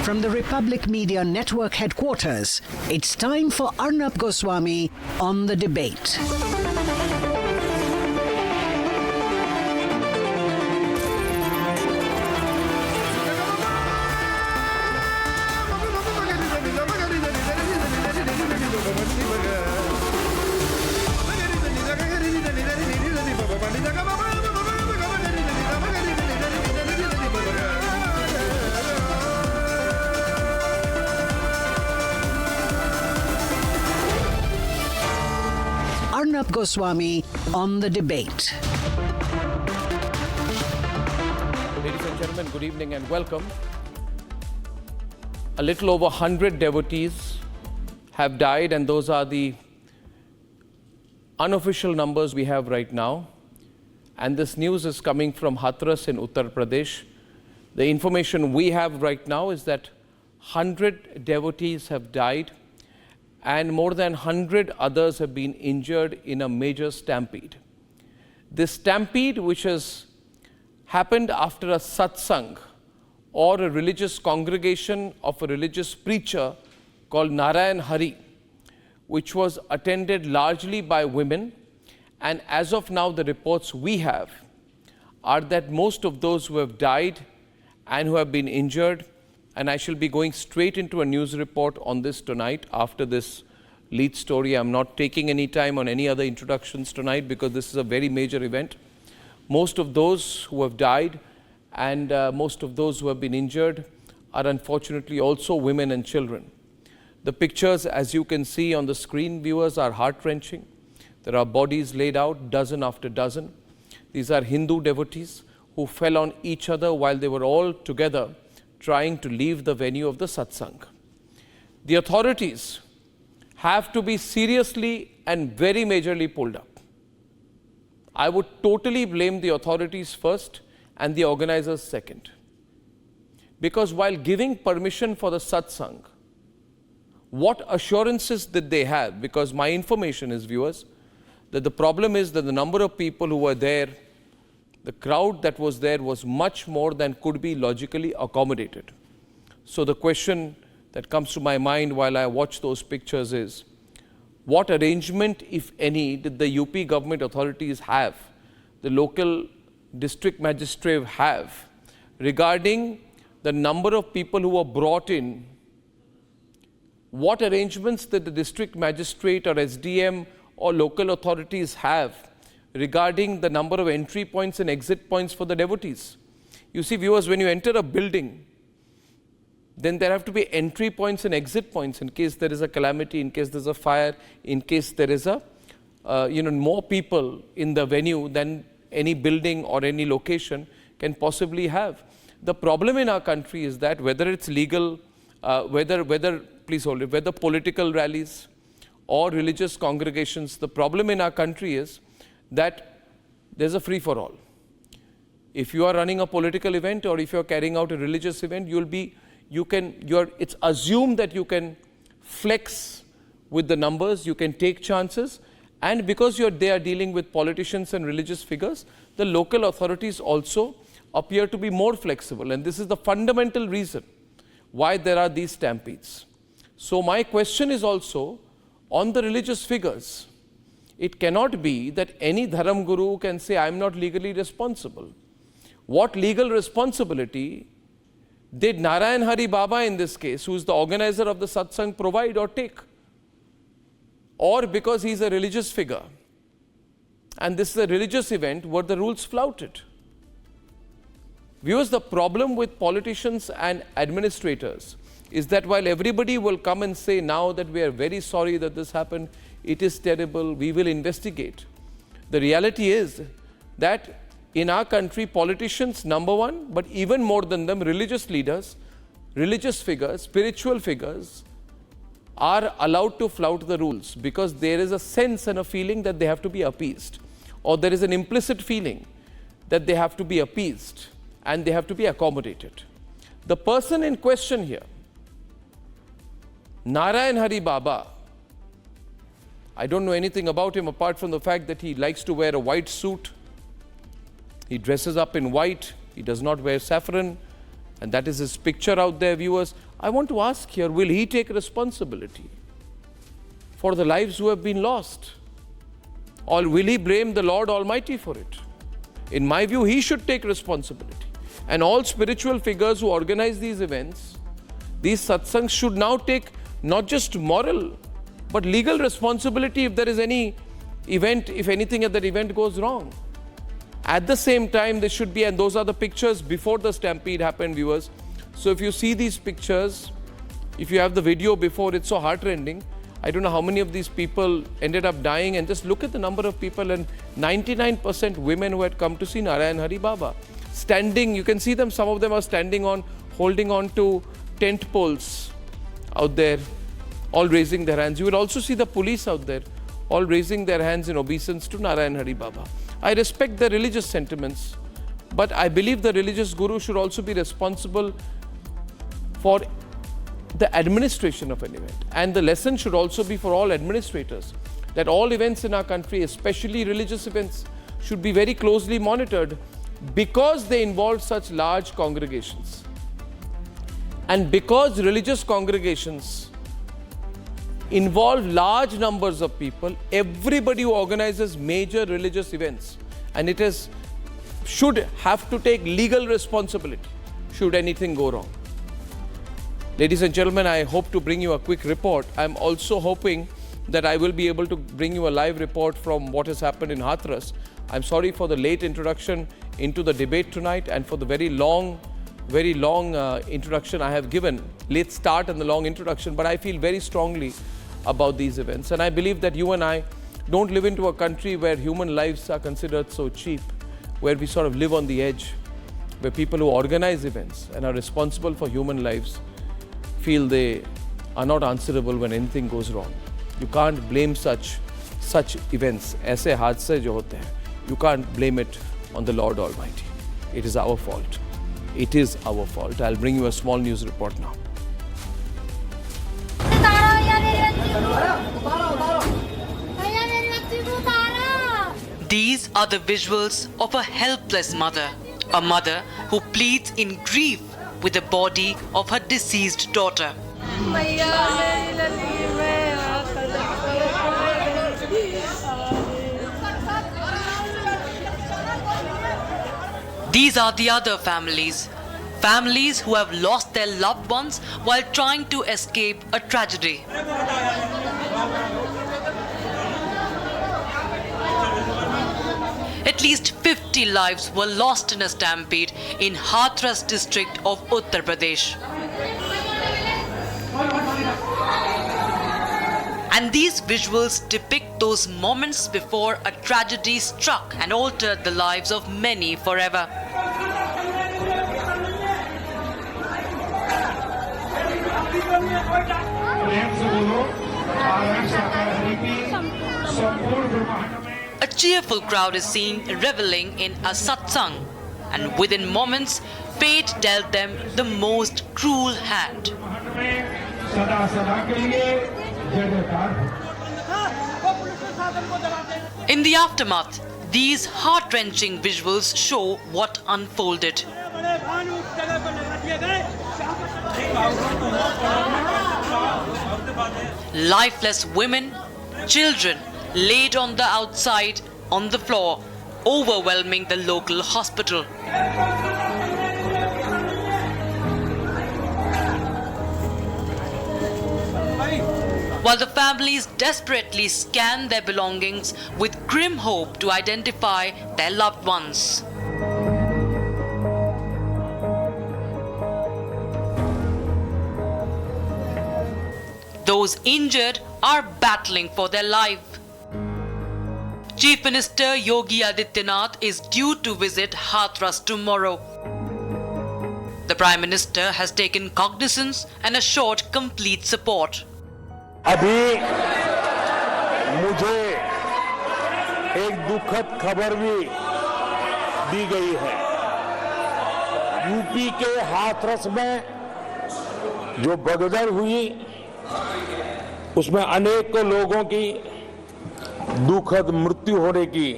From the Republic Media Network headquarters, it's time for Arnab Goswami on The Debate. Arnab Goswami on The Debate. Ladies and gentlemen, good evening and welcome. A little over 100 devotees have died, and those are the unofficial numbers we have right now. And this news is coming from Hathras in Uttar Pradesh. The information we have right now is that 100 devotees have died and more than 100 others have been injured in a major stampede. This stampede, which has happened after a satsang or a religious congregation of a religious preacher called Narayan Hari, which was attended largely by women. And as of now, the reports we have are that most of those who have died and who have been injured, and I shall be going straight into a news report on this tonight after this lead story. I'm not taking any time on any other introductions tonight because this is a very major event. Most of those who have died and most of those who have been injured are unfortunately also women and children. The pictures, as you can see on the screen, viewers, are heart-wrenching. There are bodies laid out, dozen after dozen. These are Hindu devotees who fell on each other while they were all together trying to leave the venue of the satsang. The authorities have to be seriously and very majorly pulled up. I would totally blame the authorities first and the organizers second. Because while giving permission for the satsang, what assurances did they have? Because my information is, viewers, that the problem is that the number of people who were there, the crowd that was there was much more than could be logically accommodated. So the question that comes to my mind while I watch those pictures is, what arrangement, if any, did the UP government authorities have, the local district magistrate have, regarding the number of people who were brought in? What arrangements did the district magistrate or SDM or local authorities have regarding the number of entry points and exit points for the devotees? You see, viewers, when you enter a building, then there have to be entry points and exit points in case there is a calamity, in case there's a fire, in case there is a, more people in the venue than any building or any location can possibly have. The problem in our country is that whether it's legal, whether political rallies or religious congregations, the problem in our country is that there's a free-for-all. If you are running a political event or if you're carrying out a religious event, it's assumed that you can flex with the numbers, you can take chances, and because they are dealing with politicians and religious figures, the local authorities also appear to be more flexible, and this is the fundamental reason why there are these stampedes. So my question is also on the religious figures. It cannot be that any Dharam Guru can say, I'm not legally responsible. What legal responsibility did Narayan Hari Baba in this case, who is the organizer of the satsang, provide or take? Or because he's a religious figure and this is a religious event, were the rules flouted? Viewers, the problem with politicians and administrators is that while everybody will come and say now that we are very sorry that this happened, it is terrible, we will investigate, the reality is that in our country, politicians, number one, but even more than them, religious leaders, religious figures, spiritual figures, are allowed to flout the rules because there is a sense and a feeling that they have to be appeased, or there is an implicit feeling that they have to be appeased and they have to be accommodated. The person in question here, Narayan Hari Baba, I don't know anything about him apart from the fact that he likes to wear a white suit. He dresses up in white. He does not wear saffron. And that is his picture out there, viewers. I want to ask here, will he take responsibility for the lives who have been lost? Or will he blame the Lord Almighty for it? In my view, he should take responsibility. And all spiritual figures who organize these events, these satsangs, should now take not just moral, but legal responsibility if there is any event, if anything at that event goes wrong. At the same time, there should be, and those are the pictures before the stampede happened, viewers. So if you see these pictures, if you have the video before, it's so heartrending. I don't know how many of these people ended up dying, and just look at the number of people, and 99% women who had come to see Narayan Hari Baba. Standing, you can see them, some of them are standing on, holding on to tent poles out there, all raising their hands. You will also see the police out there, all raising their hands in obeisance to Narayan Hari Baba. I respect their religious sentiments, but I believe the religious guru should also be responsible for the administration of an event. And the lesson should also be for all administrators, that all events in our country, especially religious events, should be very closely monitored because they involve such large congregations. And because religious congregations involve large numbers of people, everybody who organizes major religious events, and should have to take legal responsibility should anything go wrong. Ladies and gentlemen, I hope to bring you a quick report. I'm also hoping that I will be able to bring you a live report from what has happened in Hathras. I'm sorry for the late introduction into the debate tonight and for the very long introduction I have given, late start and the long introduction, but I feel very strongly about these events. And I believe that you and I don't live into a country where human lives are considered so cheap, where we sort of live on the edge, where people who organize events and are responsible for human lives feel they are not answerable when anything goes wrong. You can't blame such events. ऐसे हादसे जो होते हैं, you can't blame it on the Lord Almighty. It is our fault. It is our fault. I'll bring you a small news report now. These are the visuals of a helpless mother, a mother who pleads in grief with the body of her deceased daughter. These are the other families who have lost their loved ones while trying to escape a tragedy. At least 50 lives were lost in a stampede in Hathras district of Uttar Pradesh. And these visuals depict those moments before a tragedy struck and altered the lives of many forever. A cheerful crowd is seen reveling in a satsang, and within moments, fate dealt them the most cruel hand. In the aftermath, these heart-wrenching visuals show what unfolded. Lifeless women, children laid on the outside, on the floor, overwhelming the local hospital. While the families desperately scan their belongings with grim hope to identify their loved ones. Those injured are battling for their life. Chief Minister Yogi Adityanath is due to visit Hathras tomorrow. The Prime Minister has taken cognizance and assured complete support. अभी मुझे एक दुखद खबर भी दी गई है। UP के हाथरस में जो भगदड़ हुई, उसमें अनेक लोगों की दुखद मृत्यु होने की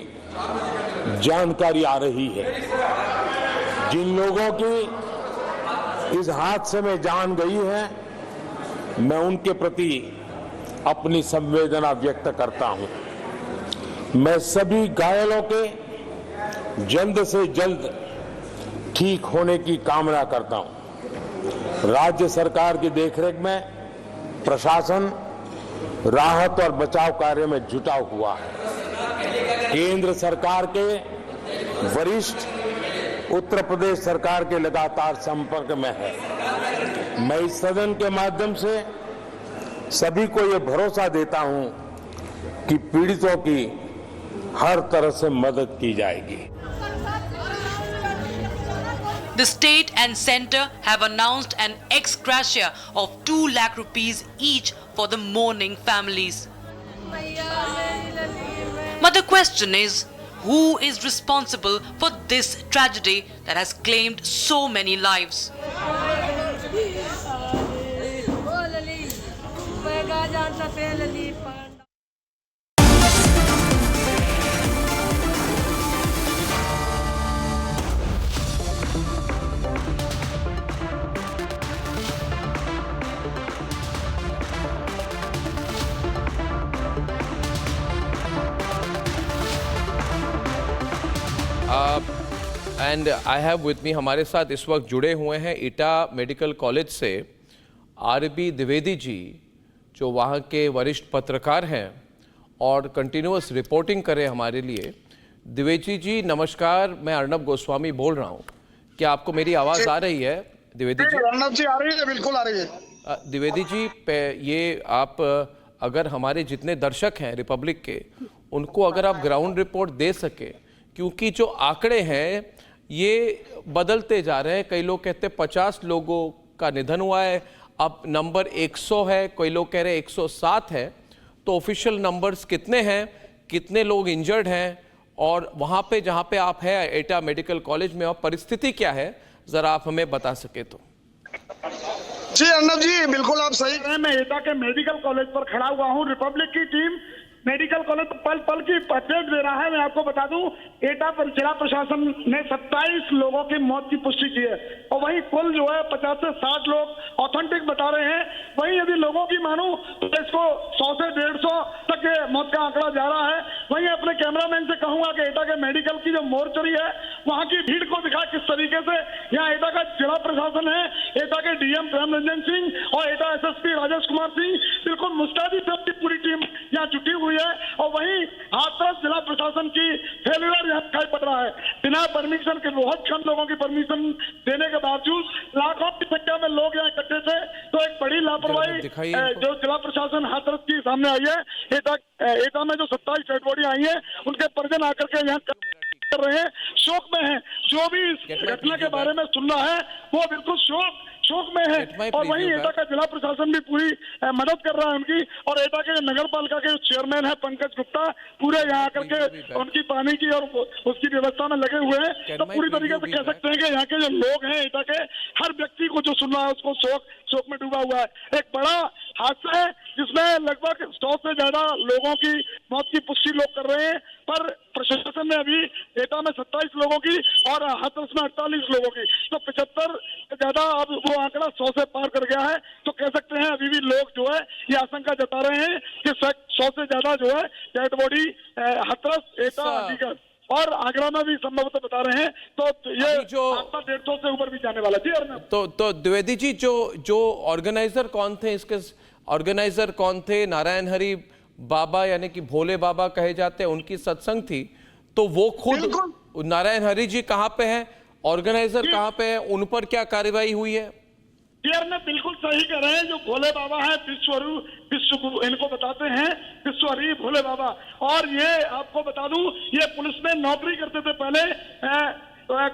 जानकारी आ रही है। जिन लोगों की इस हादसे में जान गई है, मैं उनके प्रति अपनी संवेदना व्यक्त करता हूं। मैं सभी घायलों के जल्द से जल्द ठीक होने की कामना करता हूं। राज्य सरकार की देखरेख में प्रशासन राहत और बचाव कार्य में जुटा हुआ है। केंद्र सरकार के वरिष्ठ उत्तर प्रदेश सरकार के लगातार संपर्क में है। मैं इस सदन के माध्यम से सभी को ये भरोसा देता हूं कि पीड़ितों की हर तरह से मदद की जाएगी। The state and centre have announced an ex gratia of 2 lakh rupees each for the mourning families. But the question is, who is responsible for this tragedy that has claimed so many lives? And I have with me, हमारे साथ इस वक्त जुड़े हुए हैं ईटा medical college से RB Dwivedi ji, जो वहाँ के वरिष्ठ पत्रकार हैं और कंटिन्यूअस रिपोर्टिंग करें हमारे लिए। द्विवेदी जी नमस्कार, मैं अर्नब गोस्वामी बोल रहा हूँ। क्या आपको मेरी आवाज़ आ रही है द्विवेदी जी? अर्नब जी आ रही है, बिल्कुल आ रही है। द्विवेदी जी, ये आप अगर हमारे जितने दर्शक हैं रिपब्लिक के, उनको अगर आप ग्राउंड रिपोर्ट दे सके, क्योंकि जो आंकड़े हैं ये बदलते जा रहे हैं। कई लोग कहते हैं 50 लोगों का निधन हुआ है, अब नंबर 100 है, कोई लोग कह रहे हैं 107 है। तो ऑफिशियल नंबर्स कितने हैं, कितने लोग इंजर्ड हैं, और वहाँ पे जहाँ पे आप हैं एटा मेडिकल कॉलेज में, और परिस्थिति क्या है, ज़रा आप हमें बता सके तो। जी अर्नब जी, बिल्कुल आप सही हैं। मैं एटा के मेडिकल कॉलेज पर खड़ा हुआ हूँ। रिपब्लिक की टीम मेडिकल कॉलेज पल पल की अपडेट दे रहा है। मैं आपको बता दूं, एटा पर जिला प्रशासन ने 27 लोगों की मौत की पुष्टि की है, और वहीं कुल जो है 50 से 60 लोग ऑथेंटिक बता रहे हैं। वहीं यदि लोगों की मानूं तो इसको 100 से 150 तक के मौत का आंकड़ा जा रहा है। वहीं अपने कैमरामैन से कहूंगा कि एटा के मेडिकल की जो मोर्चरी है, वहां की भीड़ को दिखा किस तरीके से यहाँ एटा का जिला प्रशासन है, एटा के डीएम प्रेम रंजन सिंह और एटा एसएसपी राजेश कुमार सिंह, बिल्कुल मुस्तैदी से अपनी पूरी टीम यहाँ जुटी हुई है। और वहीं हाथरस जिला प्रशासन की फेलियर यहाँ दिखाई पड़ रहा है। बिना परमिशन के, बहुत कम लोगों की परमिशन देने के बावजूद लाखों की संख्या में लोग यहाँ इकट्ठे थे। तो एक बड़ी लापरवाही जो जिला प्रशासन हाथरस की सामने आई है। एटा में जो 27 डेड बॉडी आई है, उनके परिजन आकर के यहाँ कर रहे हैं, शोक में है। जो भी इस घटना के बारे में सुन रहा है वो बिल्कुल शोक में है। और वहीं एटा का जिला प्रशासन भी पूरी मदद कर रहा है उनकी। और एटा के नगर पालिका के जो चेयरमैन है पंकज गुप्ता, पूरे यहाँ आकर के उनकी पानी की और उसकी व्यवस्था में लगे हुए हैं। तो पूरी तरीके से कह सकते हैं कि यहाँ के जो लोग हैं, एटा के हर व्यक्ति को जो सुन रहा है उसको शोक में डूबा हुआ है। एक बड़ा हादसा है जिसमें लगभग 100 से ज्यादा लोगों की मौत की पुष्टि लोग कर रहे हैं, पर प्रशासन ने अभी एटा में 27 लोगों की और हाथरस में 48 लोगों की, तो 75 से ज्यादा अब वो आंकड़ा 100 से पार कर गया है। तो कह सकते हैं अभी भी लोग जो है ये आशंका जता रहे हैं कि 100 से ज्यादा जो है डेड बॉडी हाथरस, एटा, अलीगढ़ और आगरा में भी संभवतः बता रहे हैं। तो ये 150 से ऊपर भी जाने वाला। जी तो द्विवेदी जी, जो ऑर्गेनाइजर कौन थे, इसके ऑर्गेनाइजर कौन थे? नारायण हरि बाबा यानी कि भोले बाबा कहे जाते हैं, उनकी सत्संग थी। तो वो खुद नारायण हरि जी कहाँ पे हैं, ऑर्गेनाइजर कहाँ पे हैं, उन पर क्या कार्रवाई हुई है? में बिल्कुल सही कह रहे हैं। जो भोले बाबा है, विश्व इनको बताते हैं विश्वहरि भोले बाबा। और ये आपको बता दूं, ये पुलिस में नौकरी करते थे पहले।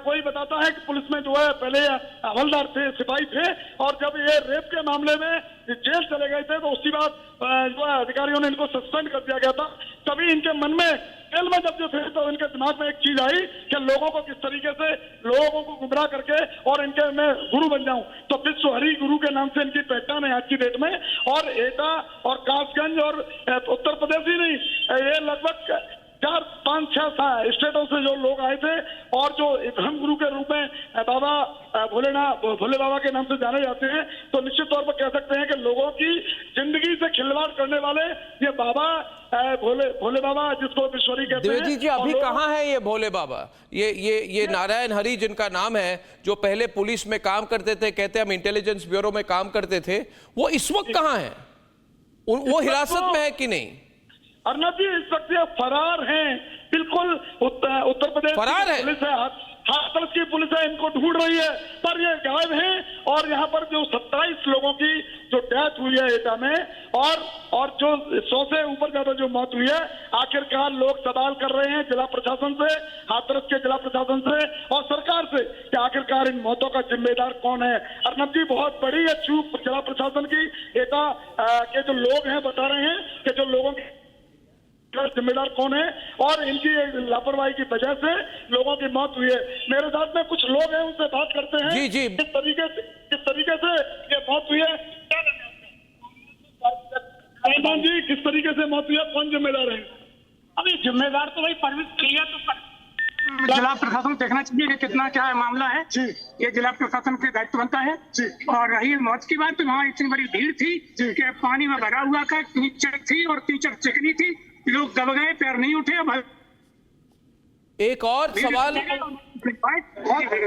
कोई बताता है कि पुलिस में जो है पहले हवलदार थे, सिपाही थे, और जब ये रेप के मामले में जेल चले गए थे तो उसी बात जो है अधिकारियों ने इनको सस्पेंड कर दिया गया था। तभी इनके मन में, जेल में जब जो थे तो इनके दिमाग में एक चीज आई कि लोगों को किस तरीके से लोगों को गुमराह करके और इनके मैं गुरु बन जाऊं। तो विश्वहरि गुरु के नाम से इनकी पहचान है आज की डेट में। और एटा और कासगंज और उत्तर प्रदेश ही नहीं, ये लगभग 4, 5, 6 स्टेटों से जो लोग आए थे और जो धर्मगुरु के रूप में बाबा भोले बाबा के नाम से जाने जाते हैं, तो निश्चित तौर पर कह सकते हैं कि लोगों की जिंदगी से खिलवाड़ करने वाले ये बाबा भोले बाबा, जिसको विश्वरी कहते हैं। द्विवेदी जी, अभी कहाँ है ये भोले बाबा? ये नारायण हरि जिनका नाम है, जो पहले पुलिस में काम करते थे, कहते हम इंटेलिजेंस ब्यूरो में काम करते थे, वो इस वक्त कहाँ है? वो हिरासत में है कि नहीं? अर्नब जी, इस वक्त ये फरार हैं, बिल्कुल उत्तर प्रदेश फरार है। पुलिस है, हाथरस की पुलिस है, इनको ढूंढ रही है, पर ये गायब हैं। और यहाँ पर जो 27 लोगों की जो डेथ हुई है एटा में, और जो 100 से ऊपर ज्यादा जो मौत हुई है, आखिरकार लोग सवाल कर रहे हैं जिला प्रशासन से, हाथरस के जिला प्रशासन से और सरकार से कि आखिरकार इन मौतों का जिम्मेदार कौन है। अर्नब जी, बहुत बड़ी है चूक जिला प्रशासन की। एटा के जो लोग हैं बता रहे हैं कि जो लोगों की जिम्मेदार कौन है और इनकी लापरवाही की वजह से लोगों की मौत हुई है। मेरे साथ में कुछ लोग हैं, उनसे बात करते हैं। जी जी, किस तरीके से ये मौत हुई है? जी, किस तरीके से मौत हुई है, कौन जिम्मेदार है? अभी जिम्मेदार तो भाई परमिट किया तो जिला प्रशासन देखना चाहिए कि कितना क्या है मामला है। ये जिला प्रशासन के दायित्व बनता है। और रही मौत की बात, तो वहाँ इतनी बड़ी भीड़ थी कि पानी में भरा हुआ था, कीचड़ थी और कीचड़ चिकनी थी, लोग दब गए, पैर नहीं उठे। एक और सवाल,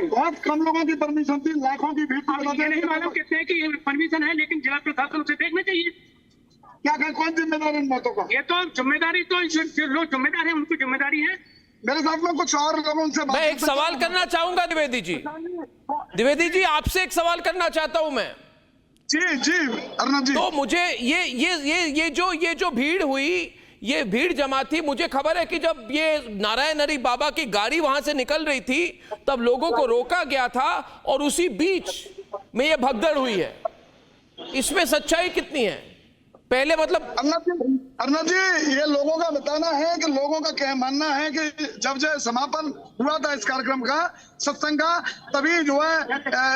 बहुत कम लोगों की परमिशन थी, लाखों की भीड़। नहीं मालूम कहते हैं कि परमिशन है, लेकिन जिला प्रशासन उसे देखना चाहिए। क्या कौन जिम्मेदार है इन मौतों का? ये तो जिम्मेदारी तो जो लोग जिम्मेदार है उनकी जिम्मेदारी है। मेरे साथ में कुछ और लोगों से मैं एक सवाल करना चाहूंगा द्विवेदी जी, आपसे एक सवाल करना चाहता हूं मैं। जी अर्नब जी, तो मुझे ये जो भीड़ हुई, ये भीड़ जमा थी, मुझे खबर है कि जब ये नारायण हरि बाबा की गाड़ी वहां से निकल रही थी, तब लोगों को रोका गया था और उसी बीच में ये भगदड़ हुई है। इसमें सच्चाई कितनी है? पहले मतलब अर्नब जी, ये लोगों का बताना है कि लोगों का क्या मानना है कि जब जो समापन हुआ था इस कार्यक्रम का, सत्संग का, तभी जो है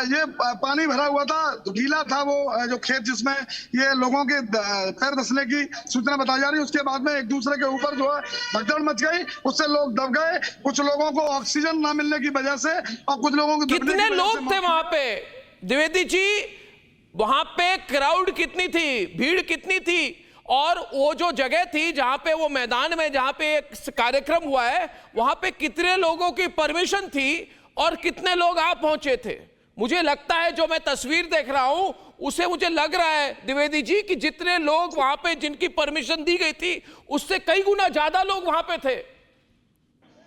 ये पानी भरा हुआ था, गीला था वो जो खेत जिसमें ये लोगों के पैर धंसने की सूचना बताई जा रही है। उसके बाद में एक दूसरे के ऊपर जो है भगदड़ मच गई, उससे लोग दब गए, कुछ लोगों को ऑक्सीजन ना मिलने की वजह से और कुछ लोगों को कितने लोग थे वहां पे द्विवेदी जी? वहां पे क्राउड कितनी थी, भीड़ कितनी थी? और वो जो जगह थी जहां पे वो मैदान में जहां पे एक कार्यक्रम हुआ है, वहां पे कितने लोगों की परमिशन थी और कितने लोग आ पहुंचे थे? मुझे लगता है, जो मैं तस्वीर देख रहा हूं उसे मुझे लग रहा है द्विवेदी जी कि जितने लोग वहां पे जिनकी परमिशन दी गई थी, उससे कई गुना ज्यादा लोग वहां पे थे।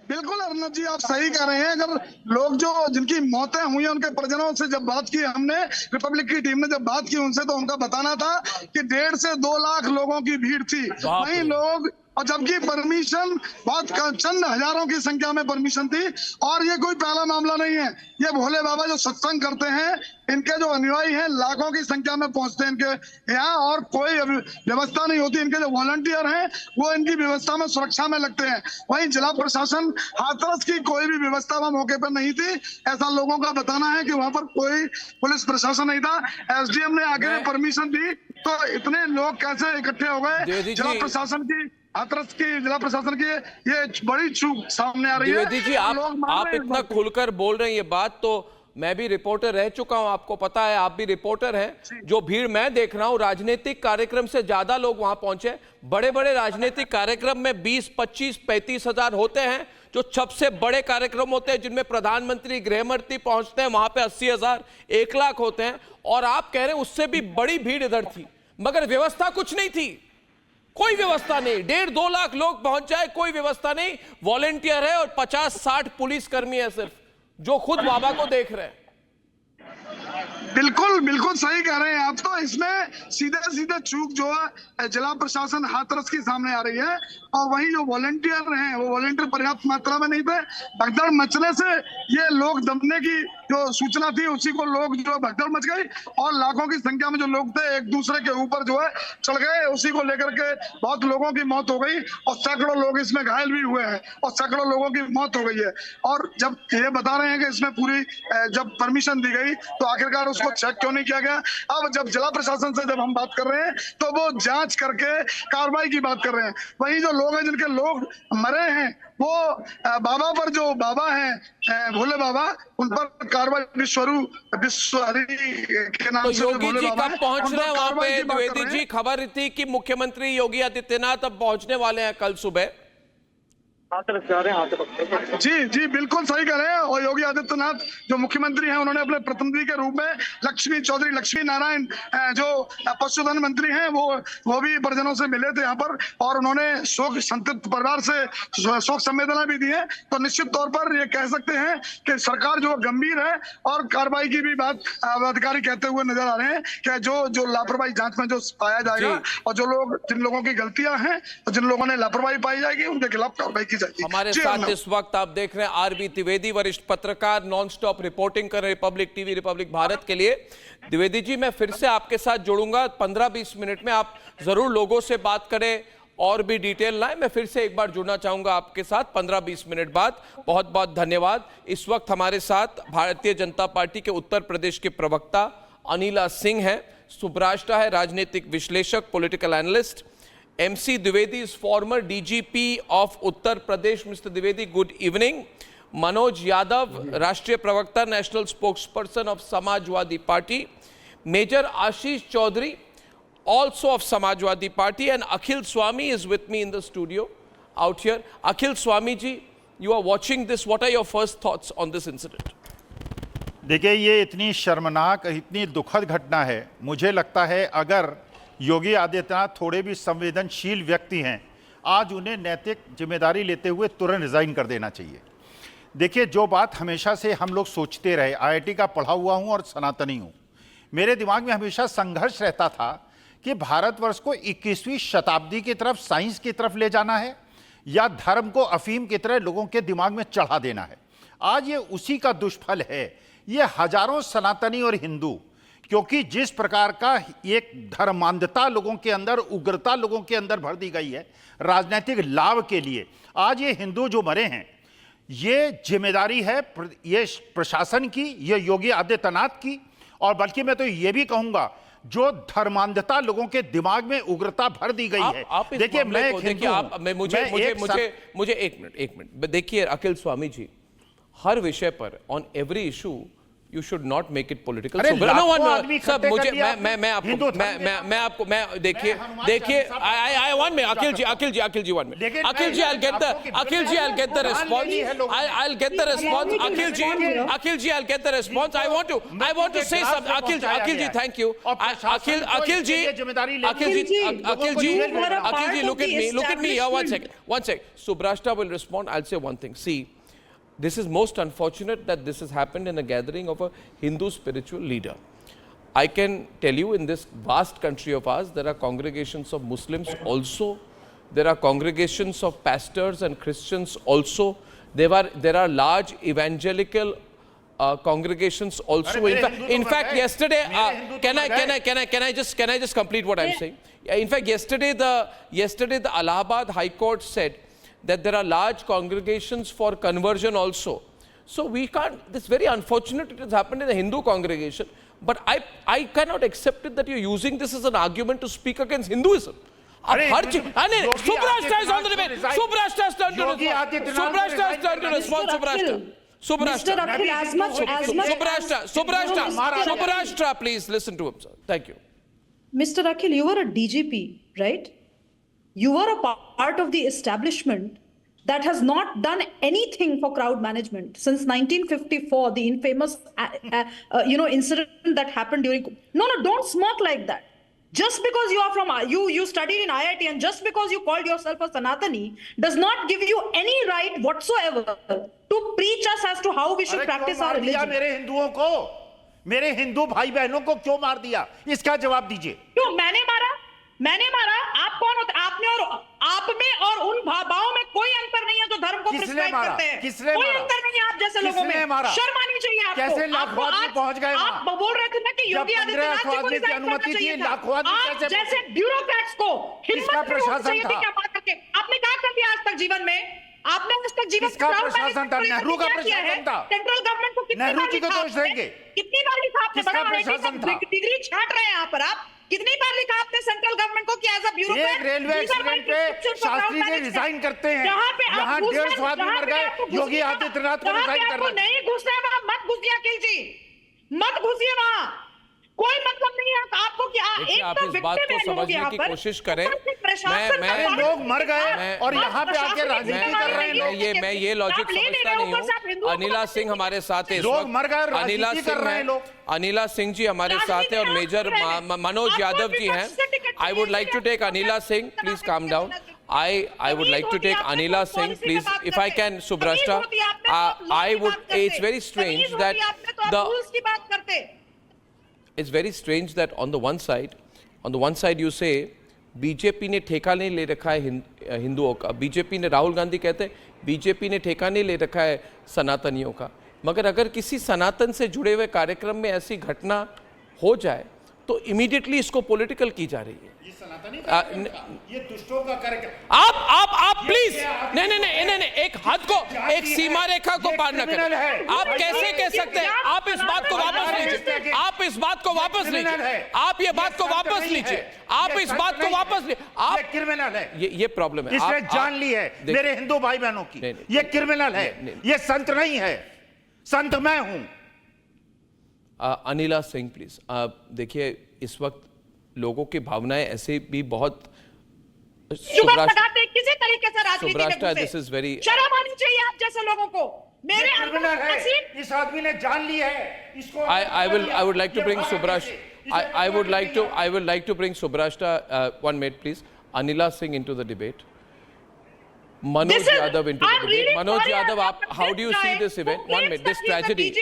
बिल्कुल अर्नब जी, आप सही कह रहे हैं। अगर लोग जो जिनकी मौतें हुई उनके परिजनों से जब बात की हमने, रिपब्लिक की टीम ने जब बात की उनसे, तो उनका बताना था कि 1.5 से 2 लाख लोगों की भीड़ थी। वहीं लोग, और जबकि परमिशन बहुत चंद हजारों की संख्या में परमिशन थी। और ये कोई पहला मामला नहीं है, ये भोले बाबा जो सत्संग करते हैं, इनके जो अनुयायी हैं लाखों की संख्या में पहुंचते हैं इनके यहाँ, और कोई व्यवस्था नहीं होती। इनके जो वॉलंटियर हैं वो इनकी व्यवस्था में, सुरक्षा में लगते हैं। वहीं जिला प्रशासन हाथरस की कोई भी व्यवस्था वहां मौके पर नहीं थी, ऐसा लोगों का बताना है कि वहां पर कोई पुलिस प्रशासन नहीं था। एसडीएम ने आगे परमिशन दी, तो इतने लोग कैसे इकट्ठे हो गए? जिला प्रशासन की, हाथरस की जिला प्रशासन की ये बड़ी चूक सामने आ रही है। द्विवेदी जी, आप इतना खुलकर बोल रहे हैं ये बात, तो मैं भी रिपोर्टर रह चुका हूं, आपको पता है, आप भी रिपोर्टर हैं। जो भीड़ मैं देख रहा हूं, राजनीतिक कार्यक्रम से ज्यादा लोग वहां पहुंचे। बड़े बड़े राजनीतिक कार्यक्रम में 20, 25, 35 हजार होते हैं। जो सबसे बड़े कार्यक्रम होते हैं जिनमें प्रधानमंत्री, गृहमंत्री पहुंचते हैं, वहां पे 80 हजार, 1 लाख होते हैं। और आप कह रहे हैं उससे भी बड़ी भीड़ इधर थी, मगर व्यवस्था कुछ नहीं थी, कोई व्यवस्था नहीं। 1.5-2 लाख लोग पहुंच जाए, कोई व्यवस्था नहीं। वॉलेंटियर है और 50-60 पुलिसकर्मी है सिर्फ, जो खुद बाबा को देख रहे हैं। बिल्कुल सही कह रहे हैं आप। तो इसमें सीधे चूक जो है जिला प्रशासन हाथरस की सामने आ रही है। और वहीं जो वॉलंटियर हैं, वो वॉलंटियर पर्याप्त मात्रा में नहीं थे। भगदड़ मचने से ये लोग दबने की जो सूचना थी, उसी को लोग जो भगदड़ मच गई और लाखों की संख्या में जो लोग थे एक दूसरे के ऊपर जो है चढ़ गए। उसी को लेकर के बहुत लोगों की मौत हो गई और सैकड़ों लोग इसमें घायल भी हुए हैं और सैकड़ों लोगों की मौत हो गई है। और जब ये बता रहे हैं कि इसमें पूरी जब परमिशन दी गई, तो आखिरकार उसको चेक क्यों नहीं किया गया? अब जब जिला प्रशासन से जब हम बात कर रहे हैं तो वो जांच करके कार्रवाई की बात कर रहे हैं। वहीं जो लोग हैं, जिनके लोग मरे हैं, वो बाबा पर, जो बाबा हैं भोले बाबा, उन पर कार्रवाई विश्वहरि के नाम तो से योगी भोले जी बाबा कब पहुंच रहे हैं वहां पे? द्विवेदी जी, खबर थी कि मुख्यमंत्री योगी आदित्यनाथ अब पहुंचने वाले हैं कल सुबह। जी बिल्कुल सही कह रहे हैं। और योगी आदित्यनाथ जो मुख्यमंत्री हैं, उन्होंने अपने प्रतिनिधि के रूप में चौधरी लक्ष्मी नारायण जो पशुधन मंत्री हैं, वो भी परिजनों से मिले थे यहाँ पर, और उन्होंने शोक संतप्त परिवार से शोक संवेदना भी दी है। तो निश्चित तौर पर ये कह सकते हैं कि सरकार जो गंभीर है, और कार्रवाई की भी बात अधिकारी कहते हुए नजर आ रहे हैं कि जो लापरवाही जांच में जो पाया जाएगा, और जिन लोगों की गलतियां हैं, और जिन लोगों ने लापरवाही पाई जाएगी, उनके खिलाफ कार्रवाई की जाएगी। हमारे साथ इस वक्त आप देख रहे हैं आरबी द्विवेदी, वरिष्ठ पत्रकार, नॉन स्टॉप रिपोर्टिंग कर रहे रिपब्लिक टीवी, रिपब्लिक भारत के लिए। द्विवेदी जी, मैं फिर से आपके साथ जोड़ूंगा 15-20 मिनट में, आप जरूर लोगों से बात करें और भी डिटेल लाएं। मैं फिर से एक बार जुड़ना चाहूंगा आपके साथ 15-20 मिनट बाद। बहुत बहुत धन्यवाद। इस वक्त हमारे साथ भारतीय जनता पार्टी के उत्तर प्रदेश के प्रवक्ता अनिला सिंह है, सुब्राष्टा है, राजनीतिक विश्लेषक, political analyst. MC Dwivedi is former DGP of Uttar Pradesh. Mr. Dwivedi, good evening. Manoj Yadav, Rashtriya Pravakta, National Spokesperson of Samajwadi Party. Major Ashish Chaudhary, also of Samajwadi Party. And Akhil Swami is with me in the studio out here. Akhil Swami ji, you are watching this. What are your first thoughts on this incident? देखिए, ये इतनी शर्मनाक, इतनी दुखद घटना है। मुझे लगता है अगर योगी आदित्यनाथ थोड़े भी संवेदनशील व्यक्ति हैं, आज उन्हें नैतिक जिम्मेदारी लेते हुए तुरंत रिजाइन कर देना चाहिए। देखिए, जो बात हमेशा से हम लोग सोचते रहे, IIT का पढ़ा हुआ हूं और सनातनी हूं, मेरे दिमाग में हमेशा संघर्ष रहता था कि भारतवर्ष को 21वीं शताब्दी की तरफ, साइंस की तरफ ले जाना है, या धर्म को अफीम की तरह लोगों के दिमाग में चढ़ा देना है। आज ये उसी का दुष्फल है। ये हजारों सनातनी और हिंदू, क्योंकि जिस प्रकार का एक धर्मांधता लोगों के अंदर, उग्रता लोगों के अंदर भर दी गई है राजनीतिक लाभ के लिए, आज ये हिंदू जो मरे हैं, ये जिम्मेदारी है ये प्रशासन की, ये योगी आदित्यनाथ की, और बल्कि मैं तो ये भी कहूंगा जो धर्मांधता लोगों के दिमाग में उग्रता भर दी गई है। देखिए, मैं मुझे एक मिनट देखिए अखिल स्वामी जी, हर विषय पर on every issue You should not make it political. सब मुझे मैं आपको देखिए I want me Akhil ji 1 minute. Akhil ji, I'll get the response. I'll get the response. Akhil ji, I'll get the response. I want to say something. Akhil ji, thank you. Akhil ji, look at me here. One second. Subrashta will respond. I'll say one thing. See, this is most unfortunate that this has happened in a gathering of a Hindu spiritual leader. I can tell you, in this vast country of ours, there are congregations of Muslims also. There are congregations of pastors and Christians also. There are large evangelical congregations also. In fact, yesterday, can I just complete what I'm saying? In fact, yesterday the Allahabad High Court said that there are large congregations for conversion also. So we can't, it's very unfortunate it has happened in a Hindu congregation, but I cannot accept it that you're using this as an argument to speak against Hinduism. Subrashta is on the debate. Subrashta's turn to respond. Subrashta's turn to respond. Subrashta. Mr. Akhil, as much Subrashta, please listen to him, sir. Thank you. Mr. Akhil, you were a DGP, right? You were a part of the establishment that has not done anything for crowd management since 1954, the infamous, incident that happened during. No, don't smirk like that. Just because you are from, you studied in IIT, and just because you called yourself a Sanatani does not give you any right whatsoever to preach us as to how we should practice our religion. मेरे हिंदुओं को, मेरे हिंदू भाई बहनों को क्यों मार दिया? इसका जवाब दीजिए। क्यों मैंने मारा? आप कौन होते? आपने आप में और उन भावों में कोई अंतर नहीं है जो धर्म को प्रिस्क्राइब करते हैं। कोई अंतर नहीं है आप जैसे लोगों में। शर्म आनी चाहिए आपको। कैसे लाखों आदमी पहुंच गए? आप बोल रहे थे ना कि योगी आदित्यनाथ जी को रिजाइन करना चाहिए था। आप जैसे ब्यूरोक्रेट्स को हिम्मत चाहिए थी क्या बात करके? आपने क्या कर दिया आज तक जीवन में? आपने आज तक जीवन किसका प्रशासन था? नेहरू का प्रशासन था। सेंट्रल गवर्नमेंट को कितनी नेहरू बार जी को लिखा दोष आपने? देंगे? कितनी बार लिखा आपने? किसका बड़ा प्रशासन था? डिग्री छाट रहे हैं यहाँ पर आप। कितनी बार लिखा आपने सेंट्रल गवर्नमेंट को कि एज अ ब्यूरोक्रेट एक रेलवे एक्सीडेंट पे शास्त्री जी रिजाइन करते हैं, यहाँ 150 आदमी मर गए, योगी आदित्यनाथ को रिजाइन कर रहे हैं। नहीं घुसना है वहां, मत घुसिए अखिल जी, मत घुसिए वहां, कोई मतलब नहीं है आपको कि देखिए, आप इस बात को समझने की कोशिश करें। मैं लोग मर गए और यहाँ पे आके राजनीति कर रहे हैं लोग। मैं ये लॉजिक समझता नहीं हूँ। अनिला सिंह हमारे साथ है, लोग मर गए, राजनीति कर रहे हैं लोग। अनिला सिंह जी हमारे साथ है और मेजर मनोज यादव जी हैं। I would like to take Anila Singh, please calm down. I would like to take Anila Singh, please, if I can, Subrashta. It's very strange that it's very strange that on the one side you say BJP ने ठेका नहीं ले रखा है हिंदुओं का, BJP ने, राहुल गांधी कहते हैं बीजेपी ने ठेका नहीं ले रखा है सनातनियों का, मगर अगर किसी सनातन से जुड़े हुए कार्यक्रम में ऐसी घटना हो जाए तो इमीडिएटली इसको पॉलिटिकल की जा रही है। ये सनातनी ये दुष्टों का कार्यक्रम। आप प्लीज नहीं, एक हद को, एक सीमा रेखा को पार न करें। आप कैसे कह सकते हैं? आप इस बात को वापस लीजिए, आप इस बात को वापस लीजिए, आप ये बात को वापस लीजिए, आप इस बात को वापस लीजिए। आप क्रिमिनल है, ये प्रॉब्लम है। इसने जान ली है मेरे हिंदू भाई बहनों की। ये क्रिमिनल है, ये संत नहीं है, संत मैं हूं। अनिला सिंह प्लीज। देखिए, इस वक्त लोगों की भावनाएं ऐसे भी बहुत किसी तरीके से राजनीति में घुसे। दिस इज वेरी, शर्म आनी चाहिए आप जैसे लोगों को। मेरे क्रिमिनल है, इस आदमी ने जान ली है इसको। I would like to bring Subrashta. I would like to bring Subrashta 1 minute please. Anila Singh into the debate. Manoj Yadav into the debate. Manoj Yadav, how do you see this event? 1 minute. This tragedy.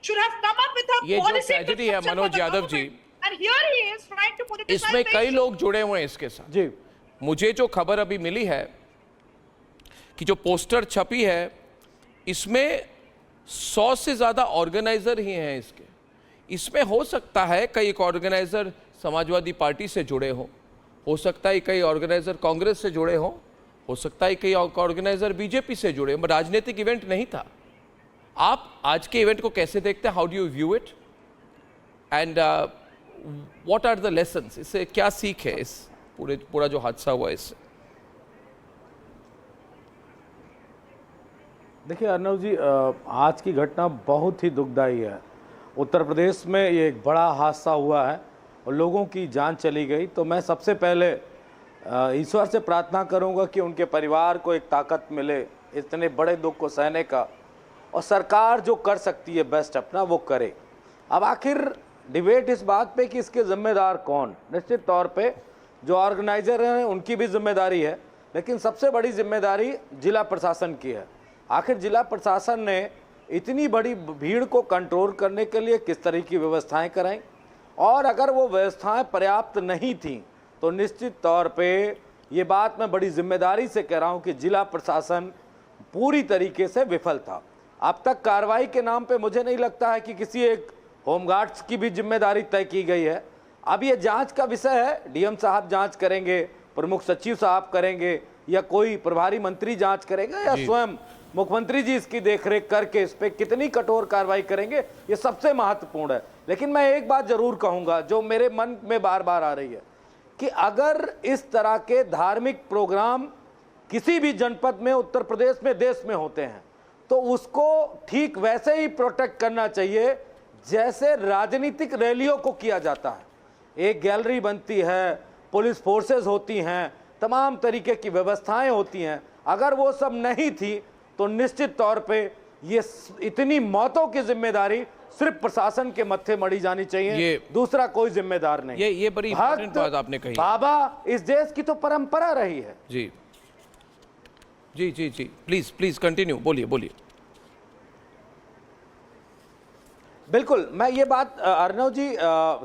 should have come up with a ये जो policy tragedy है मनोज यादव जी, and here he is trying to politicize इसमें कई लोग जुड़े हुए हैं इसके साथ जी। मुझे जो खबर अभी मिली है कि जो पोस्टर छपी है इसमें 100 से ज्यादा ऑर्गेनाइजर ही हैं इसके। इसमें हो सकता है कई ऑर्गेनाइजर समाजवादी पार्टी से जुड़े हो सकता है कई ऑर्गेनाइजर कांग्रेस से जुड़े हो सकता है कई ऑर्गेनाइजर बीजेपी से जुड़े हो। राजनीतिक इवेंट नहीं था। आप आज के इवेंट को कैसे देखते हैं? How do you view it and what are the lessons? इससे क्या सीख है इस पूरा जो हादसा हुआ इससे? देखिए अर्नव जी, आज की घटना बहुत ही दुखदाई है। उत्तर प्रदेश में ये एक बड़ा हादसा हुआ है और लोगों की जान चली गई। तो मैं सबसे पहले ईश्वर से प्रार्थना करूंगा कि उनके परिवार को एक ताकत मिले इतने बड़े दुख को सहने का, और सरकार जो कर सकती है बेस्ट अपना वो करे। अब आखिर डिबेट इस बात पे कि इसके जिम्मेदार कौन, निश्चित तौर पे जो ऑर्गेनाइजर हैं उनकी भी जिम्मेदारी है, लेकिन सबसे बड़ी जिम्मेदारी जिला प्रशासन की है। आखिर जिला प्रशासन ने इतनी बड़ी भीड़ को कंट्रोल करने के लिए किस तरह की व्यवस्थाएं कराई, और अगर वो व्यवस्थाएं पर्याप्त नहीं थीं तो निश्चित तौर पे ये बात मैं बड़ी जिम्मेदारी से कह रहा हूँ कि जिला प्रशासन पूरी तरीके से विफल था। अब तक कार्रवाई के नाम पे मुझे नहीं लगता है कि किसी एक होमगार्ड्स की भी जिम्मेदारी तय की गई है। अब ये जांच का विषय है, डीएम साहब जांच करेंगे, प्रमुख सचिव साहब करेंगे, या कोई प्रभारी मंत्री जांच करेगा, या स्वयं मुख्यमंत्री जी इसकी देखरेख करके इस पे कितनी कठोर कार्रवाई करेंगे, ये सबसे महत्वपूर्ण है। लेकिन मैं एक बात जरूर कहूंगा जो मेरे मन में बार बार आ रही है कि अगर इस तरह के धार्मिक प्रोग्राम किसी भी जनपद में, उत्तर प्रदेश में, देश में होते हैं तो उसको ठीक वैसे ही प्रोटेक्ट करना चाहिए जैसे राजनीतिक रैलियों को किया जाता है। एक गैलरी बनती है, पुलिस फोर्सेस होती हैं, तमाम तरीके की व्यवस्थाएं होती हैं। अगर वो सब नहीं थी तो निश्चित तौर पे ये इतनी मौतों की जिम्मेदारी सिर्फ प्रशासन के मत्थे मढ़ी जानी चाहिए, दूसरा कोई जिम्मेदार नहीं। ये बड़ी इंपॉर्टेंट बात आपने कही। बाबा इस देश की तो परंपरा रही है। जी जी जी जी, प्लीज कंटिन्यू, बोलिए। बिल्कुल, मैं ये बात अर्नव जी,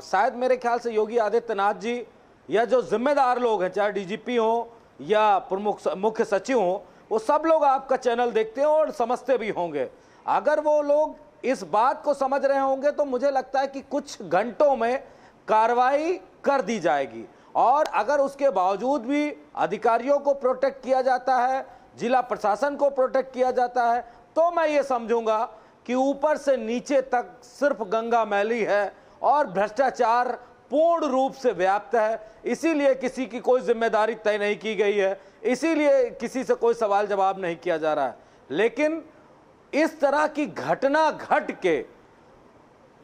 शायद मेरे ख्याल से योगी आदित्यनाथ जी या जो जिम्मेदार लोग हैं, चाहे डीजीपी हो या प्रमुख मुख्य सचिव हो, वो सब लोग आपका चैनल देखते हैं और समझते भी होंगे। अगर वो लोग इस बात को समझ रहे होंगे तो मुझे लगता है कि कुछ घंटों में कार्रवाई कर दी जाएगी। और अगर उसके बावजूद भी अधिकारियों को प्रोटेक्ट किया जाता है, जिला प्रशासन को प्रोटेक्ट किया जाता है, तो मैं ये समझूंगा कि ऊपर से नीचे तक सिर्फ गंगा मैली है और भ्रष्टाचार पूर्ण रूप से व्याप्त है। इसीलिए किसी की कोई जिम्मेदारी तय नहीं की गई है, इसीलिए किसी से कोई सवाल जवाब नहीं किया जा रहा है। लेकिन इस तरह की घटना घट के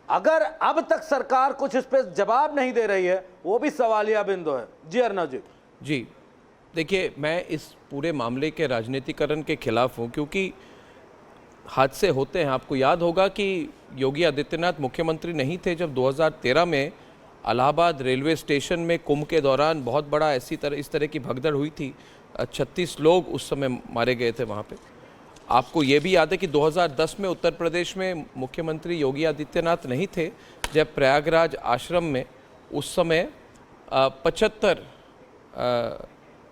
अगर अब तक सरकार कुछ इस पर जवाब नहीं दे रही है, वो भी सवालिया बिंदु है। जी अर्णव जी। जी देखिए, मैं इस पूरे मामले के राजनीतिकरण के खिलाफ हूँ, क्योंकि हादसे होते हैं। आपको याद होगा कि योगी आदित्यनाथ मुख्यमंत्री नहीं थे जब 2013 में इलाहाबाद रेलवे स्टेशन में कुंभ के दौरान बहुत बड़ा इस तरह की भगदड़ हुई थी। 36 लोग उस समय मारे गए थे वहाँ पे। आपको ये भी याद है कि 2010 में उत्तर प्रदेश में मुख्यमंत्री योगी आदित्यनाथ नहीं थे जब प्रयागराज आश्रम में उस समय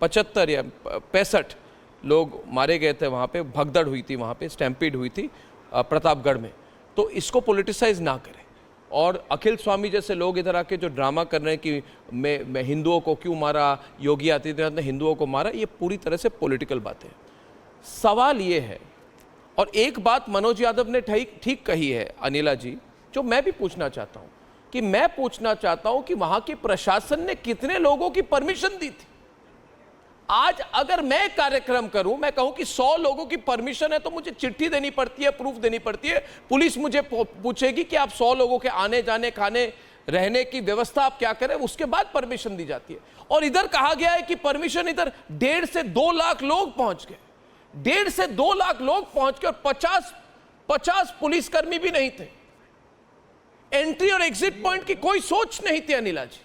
75 या 65 लोग मारे गए थे। वहाँ पे भगदड़ हुई थी, वहाँ पे स्टैम्पीड हुई थी प्रतापगढ़ में। तो इसको पॉलिटिसाइज ना करें। और अखिल स्वामी जैसे लोग इधर आके जो ड्रामा कर रहे हैं कि मैं हिंदुओं को क्यों मारा, योगी आदित्यनाथ ने हिंदुओं को मारा, ये पूरी तरह से पॉलिटिकल बातें हैं। सवाल ये है, और एक बात मनोज यादव ने ठीक कही है अनिला जी, जो मैं भी पूछना चाहता हूँ कि मैं पूछना चाहता हूँ कि वहाँ की प्रशासन ने कितने लोगों की परमिशन दी थी। आज अगर मैं कार्यक्रम करूं, मैं कहूं कि 100 लोगों की परमिशन है, तो मुझे चिट्ठी देनी पड़ती है, प्रूफ देनी पड़ती है। पुलिस मुझे पूछेगी कि आप 100 लोगों के आने जाने खाने रहने की व्यवस्था आप क्या करें, उसके बाद परमिशन दी जाती है। और इधर कहा गया है कि परमिशन इधर 1.5 से 2 लाख लोग पहुंच गए, 1.5 से 2 लाख लोग पहुंच गए और 50 पुलिसकर्मी भी नहीं थे। एंट्री और एग्जिट पॉइंट की कोई सोच नहीं थी अनिला जी।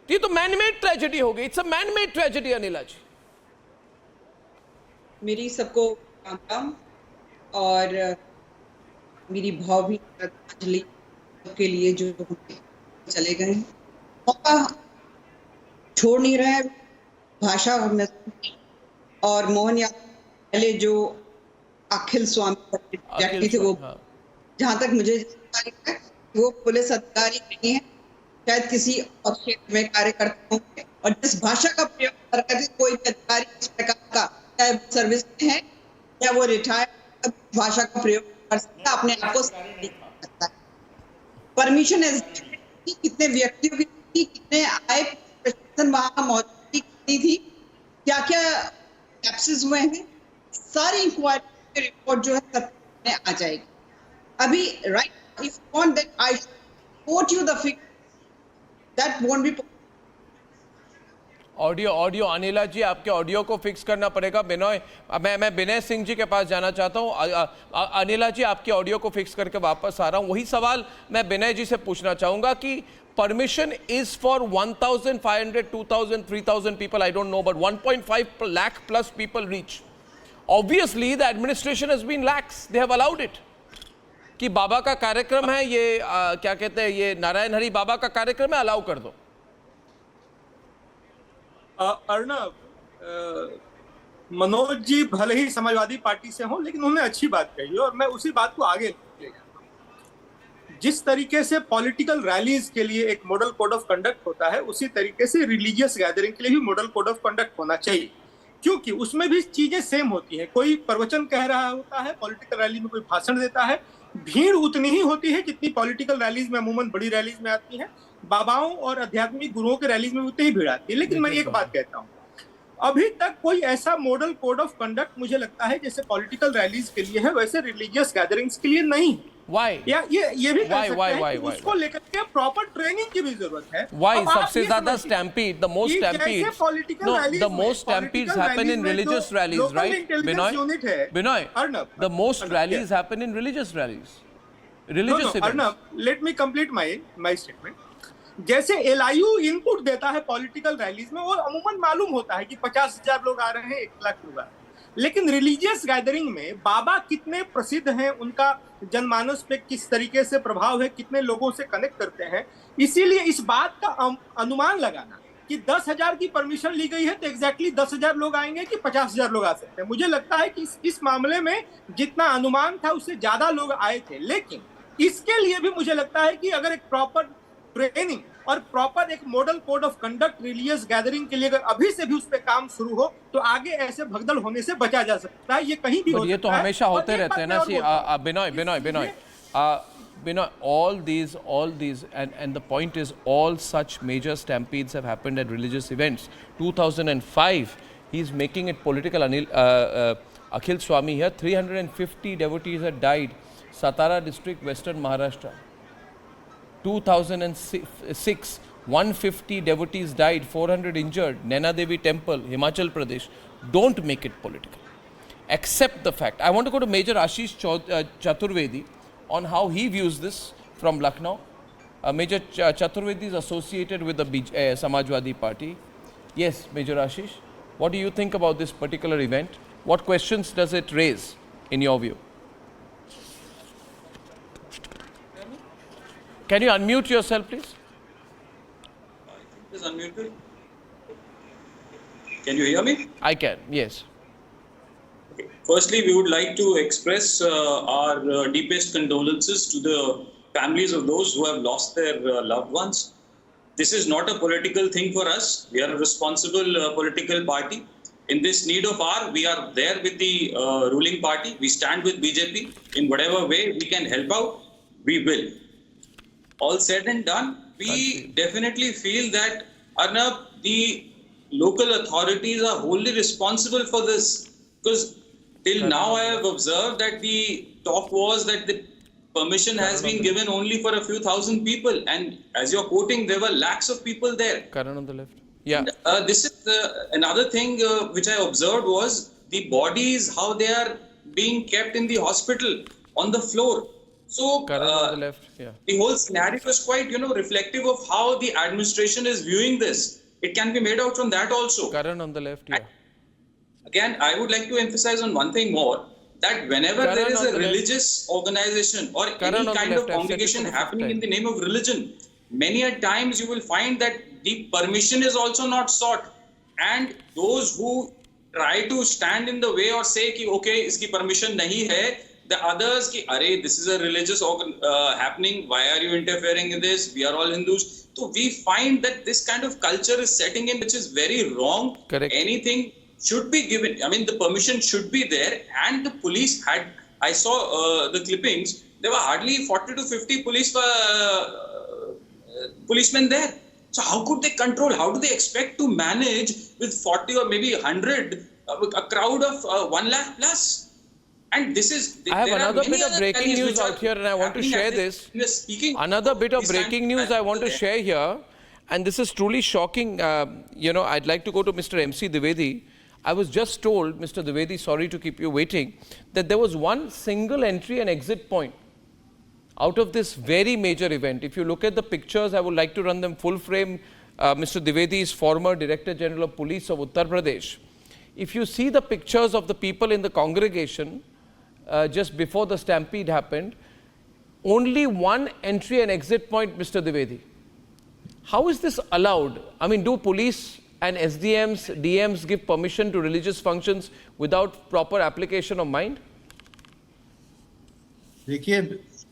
ये तो मैनमेड ट्रेजेडी हो गई। It's a manmade tragedy Anila ji. मेरी सबको राम और मेरी भावभीनी श्रद्धांजलि के लिए जो चले गए हैं। मौका छोड़ नहीं रहा है भाषा में। और मोहन यादव पहले जो अखिल स्वामी व्यक्ति थे, वो जहां तक मुझे जानकारी है वो पुलिस अधिकारी नहीं है, शायद किसी और क्षेत्र में कार्य करते होंगे। और जिस भाषा का प्रयोग कर रहे थे, कोई भी अधिकारी इस प्रकार का, चाहे सर्विस में है या वो रिटायर्ड, भाषा का प्रयोग कर सकता है, अपने आप को सकता है। परमिशन कितने व्यक्तियों की, कितने आए, प्रशासन वहां मौजूदगी कितनी थी, क्या क्या कैप्सेस हुए हैं, सारी इंक्वायरी रिपोर्ट जो है सामने आ जाएगी। अभी right if want that I quote you the figure that won't be audio Anila ji, आपके ऑडियो को फिक्स करना पड़ेगा। बिनोय, मैं विनय सिंह जी के पास जाना चाहता हूं। अनिला जी, आपके ऑडियो को फिक्स करके वापस आ रहा हूं। वही सवाल मैं विनय जी से पूछना चाहूंगा कि permission is for 1,500, 2,000, 3,000 people, I don't know, but 1.5 lakh plus people reach. Obviously the administration has been lax, they have allowed it कि बाबा का कार्यक्रम है, ये क्या कहते हैं, ये नारायण हरि बाबा का कार्यक्रम है, अलाउ कर दो। अर्णव, मनोज जी भले ही समाजवादी पार्टी से हों, लेकिन उन्होंने अच्छी बात कही और मैं उसी बात को आगे ले जाता हूं। जिस तरीके से पॉलिटिकल रैलीज के लिए एक मॉडल कोड ऑफ कंडक्ट होता है, उसी तरीके से रिलीजियस गैदरिंग के लिए भी मॉडल कोड ऑफ कंडक्ट होना चाहिए, क्योंकि उसमें भी चीजें सेम होती हैं। कोई प्रवचन कह रहा होता है पॉलिटिकल रैली में, कोई भाषण देता है, भीड़ उतनी ही होती है जितनी पॉलिटिकल रैलीज में अमूमन बड़ी रैलीज में आती है। बाबाओं और आध्यात्मिक गुरुओं के रैलीज में उतनी ही भीड़ आती है। लेकिन मैं एक बात कहता हूँ, अभी तक कोई ऐसा मॉडल कोड ऑफ कंडक्ट मुझे लगता है जैसे पॉलिटिकल रैलीज के लिए है, वैसे रिलीजियस गैदरिंग्स के लिए नहीं है। Why? या ये भी why? उसको लेकर के प्रॉपर ट्रेनिंग की भी जरूरत है। Why? सबसे ज्यादा stampede, the most stampedes, no, the most stampedes happen in religious rallies, right? Binoy, the most rallies happen in religious rallies, religious events. Arnab, let me complete my statement. जैसे LIU input देता है political rallies में, और अमूमन मालूम होता है कि 50,000 लोग आ रहे हैं, 1 लाख लोग आ रहे हैं। लेकिन रिलीजियस गैदरिंग में बाबा कितने प्रसिद्ध हैं, उनका जनमानस पे किस तरीके से प्रभाव है, कितने लोगों से कनेक्ट करते हैं, इसीलिए इस बात का अनुमान लगाना कि 10,000 की परमिशन ली गई है तो एग्जैक्टली 10,000 लोग आएंगे कि 50,000 लोग आ सकते हैं, मुझे लगता है कि इस मामले में जितना अनुमान था उससे ज्यादा लोग आए थे। लेकिन इसके लिए भी मुझे लगता है कि अगर एक प्रॉपर ट्रेनिंग और प्रॉपर एक model code of conduct religious gathering के लिए अगर अभी से भी उस पे काम शुरू हो तो आगे ऐसे भगदड़ होने से बचा जा सकता है। ये कहीं भी हो सकता है। ये तो हमेशा होते रहते हैं ना। सी Binoy, all these, and the point is, all such major stampedes have happened at religious events. 2005, he's making it political. Akhil Swami here, 350 devotees had died. Satara district, Western Maharashtra. 2006, 150 devotees died, 400 injured. Naina Devi temple, Himachal Pradesh. Don't make it political. Accept the fact. I want to go to Major Ashish Chaturvedi on how he views this from Lucknow. Major Chaturvedi is associated with the Samajwadi Party. Yes, Major Ashish, what do you think about this particular event? What questions does it raise in your view? Can you unmute yourself, please? It is unmuted. Can you hear me? I can, yes. Okay. Firstly, we would like to express our deepest condolences to the families of those who have lost their loved ones. This is not a political thing for us. We are a responsible political party. In this need of hour, we are there with the ruling party. We stand with BJP. In whatever way we can help out, we will. All said and done, we definitely feel that, Arnab, the local authorities are wholly responsible for this. Because till now I have observed that the talk was that the permission has been given only for a few thousand people. And as you're quoting, there were lakhs of people there. Karan on the left. Yeah. And, this is another thing which I observed was the bodies, how they are being kept in the hospital on the floor. So on the left. Yeah. The whole scenario is quite, reflective of how the administration is viewing this. It can be made out from that also. Karan on the left. Yeah. Again, I would like to emphasize on one thing more, that whenever there is a religious organization or any kind of congregation happening in the name of religion, many a times you will find that the permission is also not sought. And those who try to stand in the way or say, ki, okay, iski permission nahi hai, the others, ki, arey, this is a religious happening, why are you interfering in this? We are all Hindus. So we find that this kind of culture is setting in, which is very wrong. Correct. Anything should be given. I mean, the permission should be there. And the police had, I saw the clippings, there were hardly 40 to 50 policemen there. So how could they control? How do they expect to manage with 40 or maybe 100, a crowd of 1 lakh plus? And this is... I have another bit of breaking news out here and I want to share this. Another bit of breaking news I want to share here. And this is truly shocking. I'd like to go to Mr. MC Dwivedi. I was just told, Mr. Dwivedi, sorry to keep you waiting, that there was one single entry and exit point out of this very major event. If you look at the pictures, I would like to run them full frame. Mr. Dwivedi is former Director General of Police of Uttar Pradesh. If you see the pictures of the people in the congregation just before the stampede happened, only one entry and exit point, Mr. Dwivedi. How is this allowed? I mean, do police and SDMs, DMs give permission to religious functions without proper application of mind? देखिए,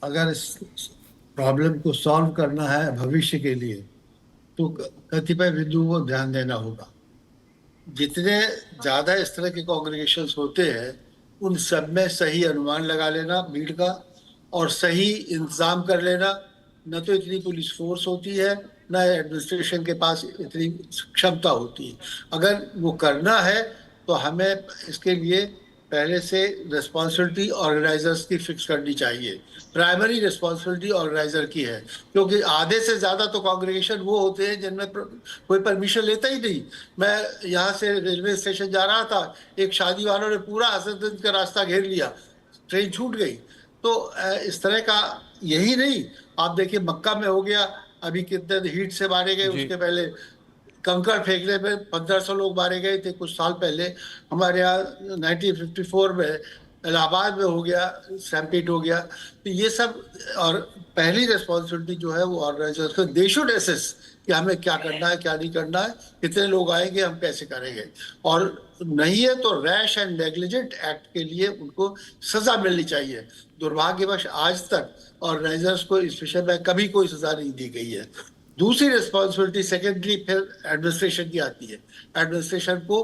अगर इस problem को solve करना है भविष्य के लिए तो कतिपय बिंदुओं को ध्यान देना होगा। जितने ज़्यादा इस तरह के कॉन्ग्रेगेशंस होते हैं उन सब में सही अनुमान लगा लेना भीड़ का और सही इंतजाम कर लेना। न तो इतनी पुलिस फोर्स होती है न एडमिनिस्ट्रेशन के पास इतनी क्षमता होती है। अगर वो करना है तो हमें इसके लिए पहले से रिस्पॉन्सिबिलिटी ऑर्गेनाइजर्स की फिक्स करनी चाहिए। प्राइमरी रिस्पॉन्सिबिलिटी ऑर्गेनाइजर की है, क्योंकि आधे से ज़्यादा तो कॉन्ग्रेगेशन वो होते हैं जिनमें कोई परमिशन लेता ही नहीं। मैं यहाँ से रेलवे स्टेशन जा रहा था, एक शादी वालों ने पूरा हसनगंज का रास्ता घेर लिया, ट्रेन छूट गई। तो इस तरह का यही नहीं, आप देखिए मक्का में हो गया, अभी कितने हीट से मारे गए, उसके पहले कंकड़ फेंकने में 1500 लोग मारे गए थे कुछ साल पहले। हमारे यहाँ 1954 में इलाहाबाद में हो गया, स्टैम्पीड हो गया। तो ये सब, और पहली रिस्पॉन्सिबिलिटी जो है वो ऑर्गेनाइजर्स को, दे शुड असेस कि हमें क्या करना है क्या नहीं करना है, कितने लोग आएंगे, हम कैसे करेंगे। और नहीं है तो रैश एंड नेग्लिजेंट एक्ट के लिए उनको सजा मिलनी चाहिए। दुर्भाग्यवश आज तक ऑर्गेनाइजर्स को इस विषय में कभी कोई सजा नहीं दी गई है। दूसरी रिस्पॉन्सिबिलिटी सेकेंडली फिर एडमिनिस्ट्रेशन की आती है। एडमिनिस्ट्रेशन को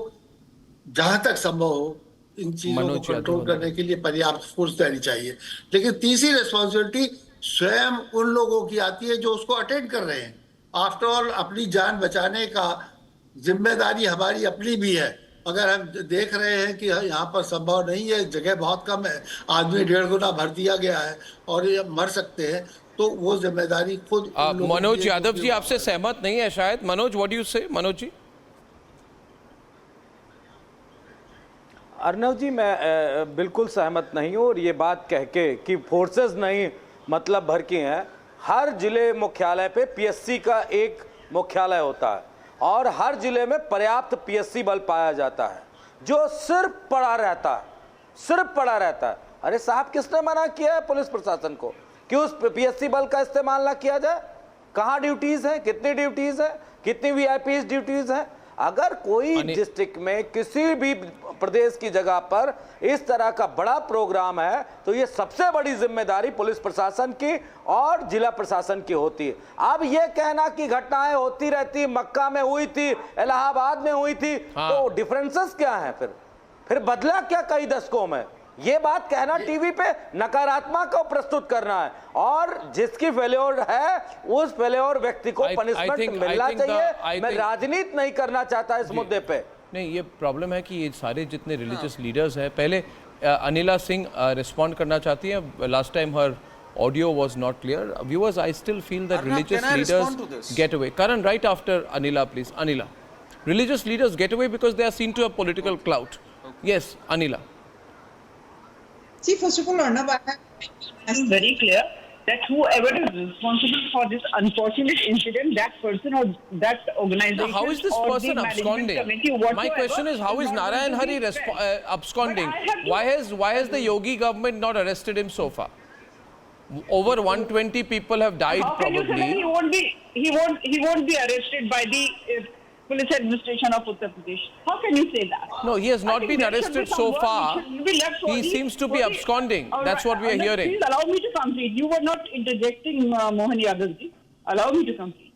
जहां तक संभव हो इन चीजों को कंट्रोल करने के लिए पर्याप्त फोर्स देनी चाहिए। लेकिन तीसरी रिस्पॉन्सिबिलिटी स्वयं उन लोगों की आती है जो उसको अटेंड कर रहे हैं। आफ्टर ऑल अपनी जान बचाने का जिम्मेदारी हमारी अपनी भी है। अगर हम देख रहे हैं कि यहाँ पर संभव नहीं है, जगह बहुत कम है, आदमी 1.5 गुना भर दिया गया है और ये मर सकते हैं, तो वो जिम्मेदारी खुद मनोज यादव जी आपसे सहमत नहीं है शायद। मनोज, व्हाट डू यू से? मनोज जी। अर्नव जी, मैं बिल्कुल सहमत नहीं हूँ। और ये बात कह के कि फोर्सेस नहीं मतलब भर की हैं, हर जिले मुख्यालय पे पीएससी का एक मुख्यालय होता है और हर जिले में पर्याप्त पीएससी बल पाया जाता है जो सिर्फ पड़ा रहता है, सिर्फ पड़ा रहता है। अरे साहब, किसने मना किया है पुलिस प्रशासन को कि उस पीएससी बल का इस्तेमाल ना किया जाए? कहाँ ड्यूटीज हैं, कितनी ड्यूटीज हैं, कितनी वीआईपी ड्यूटीज हैं? अगर कोई डिस्ट्रिक्ट में किसी भी प्रदेश की जगह पर इस तरह का बड़ा प्रोग्राम है तो ये सबसे बड़ी जिम्मेदारी पुलिस प्रशासन की और जिला प्रशासन की होती है। अब ये कहना कि घटनाएं होती रहती, मक्का में हुई थी, इलाहाबाद में हुई थी, तो डिफरेंसेस क्या हैं? फिर बदला क्या कई दशकों में? ये बात कहना टीवी पे नकारात्मक को प्रस्तुत करना है और जिसकी फेल्योर है उस फेल्योर व्यक्ति को पनिशमेंट मिलना चाहिए। मैं राजनीति नहीं करना चाहता इस मुद्दे पे। नहीं, ये प्रॉब्लम है कि ये सारे जितने रिलीजियस लीडर्स हैं, पहले अनिला सिंह रिस्पॉन्ड करना चाहती हैं। Last time her audio was not clear. Viewers, I still feel that religious leaders get away. Karan, right after Anila, please. Anila. Religious leaders get away because they are seen to have political clout. Yes, Anila. See, first of all, Arnab, I am very clear that whoever is responsible for this unfortunate incident, that person or that organization, now, how is this person absconding? My question is, how is Narayan Hari absconding? Why has the Yogi government not arrested him so far? Over 120 people have died. How can probably. You say he won't be arrested by the police administration of Uttar Pradesh? How can you say that? No, he has not been arrested so far. He seems to be absconding. That's what we are hearing. Please allow me to complete. You were not interjecting, Mohan Yadav ji. Allow me to complete.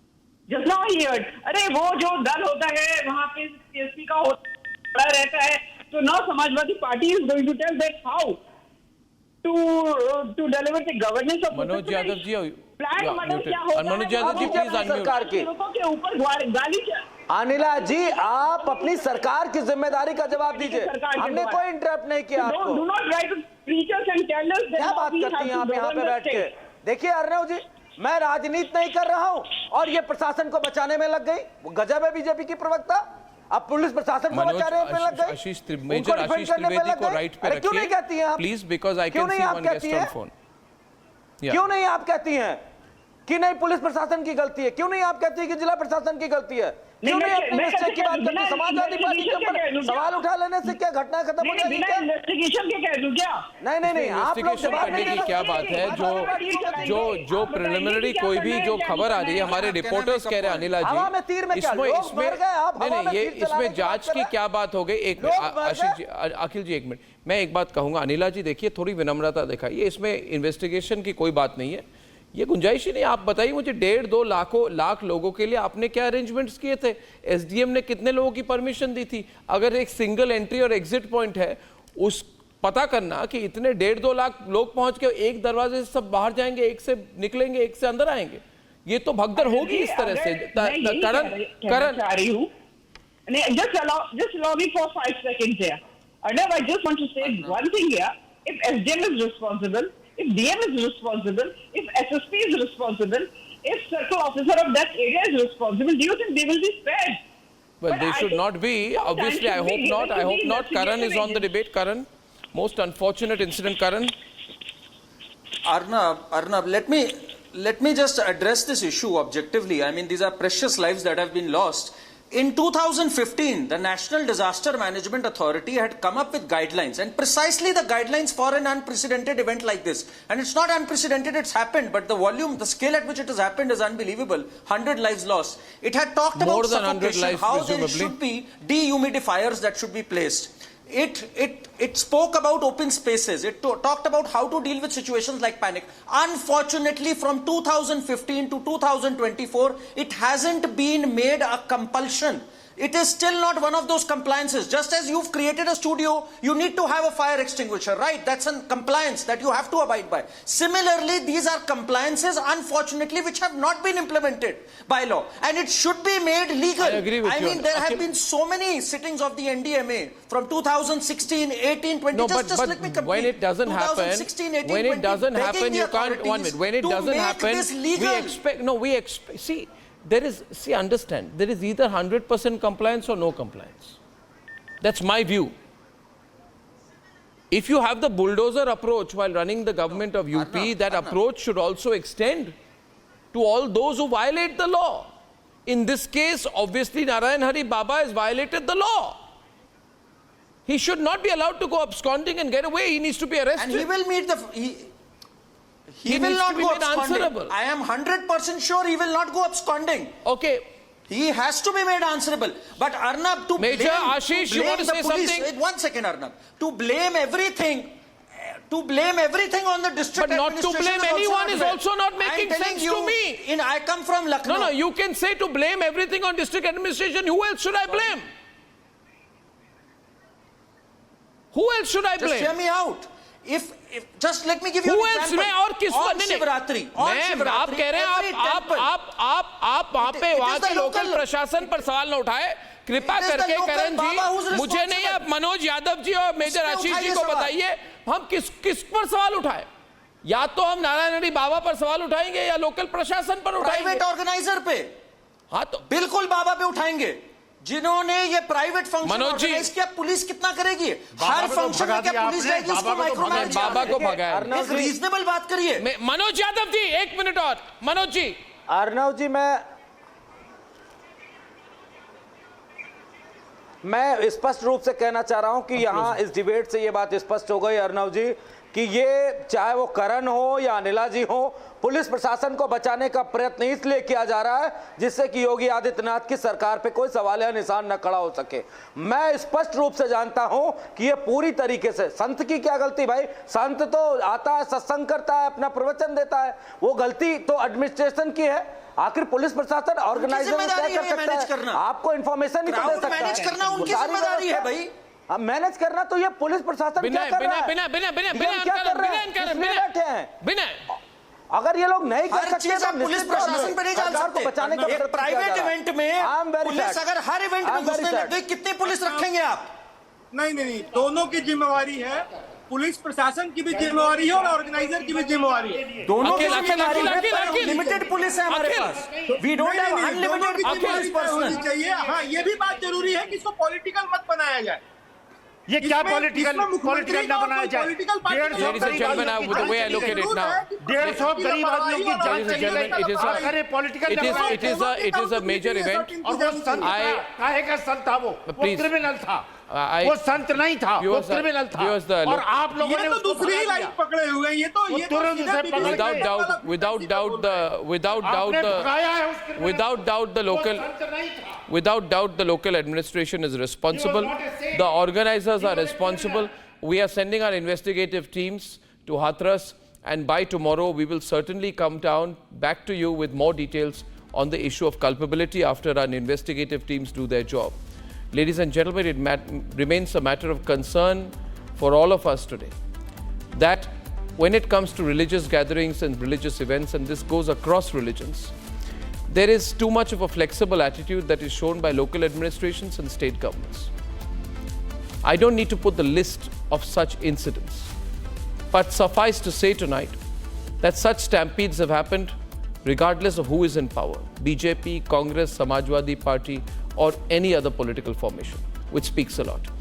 Just now I heard, अरे वो जो दल होता है वहाँ पे CSP का होता रहता है, तो now Samajwadi Party is going to tell that how to deliver the governance of Manoj Yadav ji, Manoj Yadav ji, please unmute. के ऊपर गाली अनिला जी, आप अपनी सरकार की जिम्मेदारी का जवाब दीजिए। हमने कोई इंटरप्ट नहीं किया आपको। क्या बात करती हैं आप यहाँ पे बैठ के? देखिए अर्नव जी, मैं राजनीति नहीं कर रहा हूँ और ये प्रशासन को बचाने में लग गई। गजब है बीजेपी की प्रवक्ता, अब पुलिस प्रशासन को बचाने में लग गई। आशीष त्रिवेदी को राइट पे रखिए। क्यों नहीं कहती हैं आप? Please, because I can see one guest on phone. क्यों नहीं आप कहती हैं कि नहीं पुलिस प्रशासन की गलती है? क्यों नहीं आप कहती है कि जिला प्रशासन की गलती है? क्यों नहीं अपने निश्चय की बात करती? समाजवादी पार्टी के ऊपर सवाल उठा लेने से क्या घटना खत्म हो जाएगी क्या? इन्वेस्टिगेशन के कह दूं क्या? नहीं, आप लोग जवाब करने की क्या बात है? जो प्रिलिमिनरी कोई भी जो खबर आ रही है, हमारे रिपोर्टर्स कह रहे हैं अनिला जी, इसमें जांच की क्या बात हो गई? एक अखिल जी, एक मिनट, मैं एक बात कहूंगा। अनिला जी देखिए, थोड़ी विनम्रता दिखाइए, इसमें इन्वेस्टिगेशन की कोई बात नहीं है, ये गुंजाइश ही नहीं। आप बताइए मुझे, 1.5-2 लाख लोगों के लिए आपने क्या अरेंजमेंट्स किए थे? एसडीएम ने कितने लोगों की परमिशन दी थी? अगर एक सिंगल एंट्री और एग्जिट पॉइंट है, उस पता करना कि इतने 1.5-2 लाख लोग पहुंच के एक दरवाजे से सब बाहर जाएंगे, एक से निकलेंगे, एक से अंदर आएंगे, ये तो भगदड़ होगी इस तरह से। करण, just allow me for 5 seconds here. Arnab, I just want to say one thing here. If SDM is responsible, if DM is responsible, if SSP is responsible, if circle officer of that area is responsible, do you think they will be spared? Well, they should not be. Obviously, I hope not. I hope not. Karan is on the debate. Karan, most unfortunate incident. Karan. Arnab, let me just address this issue objectively. I mean, these are precious lives that have been lost. In 2015, the National Disaster Management Authority had come up with guidelines, and precisely the guidelines for an unprecedented event like this. And it's not unprecedented, it's happened, but the volume, the scale at which it has happened is unbelievable. 100 lives lost. It had talked about suffocation, how there should be dehumidifiers that should be placed. It It spoke about open spaces. It talked about how to deal with situations like panic. Unfortunately, from 2015 to 2024, it hasn't been made a compulsion. It is still not one of those compliances. Just as you've created a studio, you need to have a fire extinguisher, right? That's a compliance that you have to abide by. Similarly, these are compliances, unfortunately, which have not been implemented by law. And it should be made legal. I agree with you. I mean, there have been so many sittings of the NDMA from 2016, 18, 20. No, just let me complete. when it doesn't 2016, happen, 18, when 20, it doesn't begging happen, the you can't. 1 minute. When it to doesn't make happen, this legal. we expect. See. Understand, there is either 100% compliance or no compliance. That's my view. If you have the bulldozer approach while running the government of UP, that approach should also extend to all those who violate the law. In this case, obviously, Narayan Hari Baba has violated the law. He should not be allowed to go absconding and get away. He needs to be arrested. And he will meet the... He will not go absconding. I am 100% sure he will not go absconding. Okay. He has to be made answerable. But Arnab, to Major blame, Ashish, to blame you want to say police, something? 1 second, Arnab. To blame everything on the district but not to blame anyone is also not making sense to me. I come from Lucknow. No, you can say to blame everything on district administration. Who else should I blame? Who else should I blame? Just hear me out. If just let me give you an example. On Shivratri, आप कह रहे हैं आप वहाँ के local प्रशासन पर सवाल न उठाए, कृपा करके करण जी, मुझे नहीं, आप मनोज यादव जी और मेजर आशीष जी को बताइए, हम किस पर सवाल उठाए? या तो हम नारायण हरि बाबा पर सवाल उठाएंगे या लोकल प्रशासन पर उठाएंगे? प्राइवेट ऑर्गेनाइजर पे? हाँ, तो बिल्कुल बाबा पे उठाएंगे, जिन्होंने ये प्राइवेट फंक्शन ऑर्गेनाइज किया। पुलिस कितना करेगी? हर फंक्शन में क्या पुलिस जाएगी? इसको माइक्रोमैनेज बाबा को भगाया। एक रीजनेबल बात करिए। मनोज यादव जी, 1 मिनट और। मनोज जी। अर्नव जी, मैं स्पष्ट रूप से कहना चाह रहा हूं कि यहां इस डिबेट से ये बात स्पष्ट हो गई अर्नव जी कि ये चाहे वो करण हो या अनिला जी हो, पुलिस प्रशासन को बचाने का प्रयत्न इसलिए किया जा रहा है जिससे कि योगी आदित्यनाथ की सरकार पे कोई सवाल या निशान न खड़ा हो सके। मैं स्पष्ट रूप से जानता हूं कि ये पूरी तरीके से, संत की क्या गलती भाई? संत तो आता है, सत्संग करता है, अपना प्रवचन देता है, वो गलती तो एडमिनिस्ट्रेशन की है। आखिर पुलिस प्रशासन ऑर्गेनाइजर क्या कर सकता है? आपको इंफॉर्मेशन ही तो दे सकता है। मैनेज करना उनकी जिम्मेदारी है भाई। अब मैनेज करना तो ये पुलिस प्रशासन क्या कर रहा है? अगर ये लोग नहीं कर सकते तो पुलिस प्रशासन पे नहीं डाल सकते। बचाने का एक प्राइवेट इवेंट में पुलिस अगर हर इवेंट में घुसने लग गई, कितने पुलिस रखेंगे आप? नहीं, दोनों की जिम्मेवारी है। पुलिस प्रशासन की भी जिम्मेवारी है और ऑर्गेनाइजर की भी जिम्मेवारी है। दोनों की जिम्मेवारी है। लिमिटेड पुलिस है हमारे पास। We don't have unlimited police personnel चाहिए। हाँ, ये भी बात जरूरी है कि इसको पॉलिटिकल मत बनाया जाए। ये क्या पॉलिटिकल ना बनाया जाए? 150 गरीब आदमियों की जान चली गई। अरे political it is a major event. और वो संत काहे का संत था? वो क्रिमिनल था। वो संत नहीं था, वो क्रिमिनल था। और आप लोगों ने तो दूसरी ही लाइन पकड़े हुए हैं। ये तो without doubt the local administration is responsible. The organizers are responsible. We are sending our investigative teams to Hathras, and by tomorrow we will certainly come down back to you with more details on the issue of culpability after our investigative teams do their job. Ladies and gentlemen, it remains a matter of concern for all of us today that when it comes to religious gatherings and religious events, and this goes across religions, there is too much of a flexible attitude that is shown by local administrations and state governments. I don't need to put the list of such incidents, but suffice to say tonight that such stampedes have happened regardless of who is in power, BJP, Congress, Samajwadi Party, or any other political formation, which speaks a lot.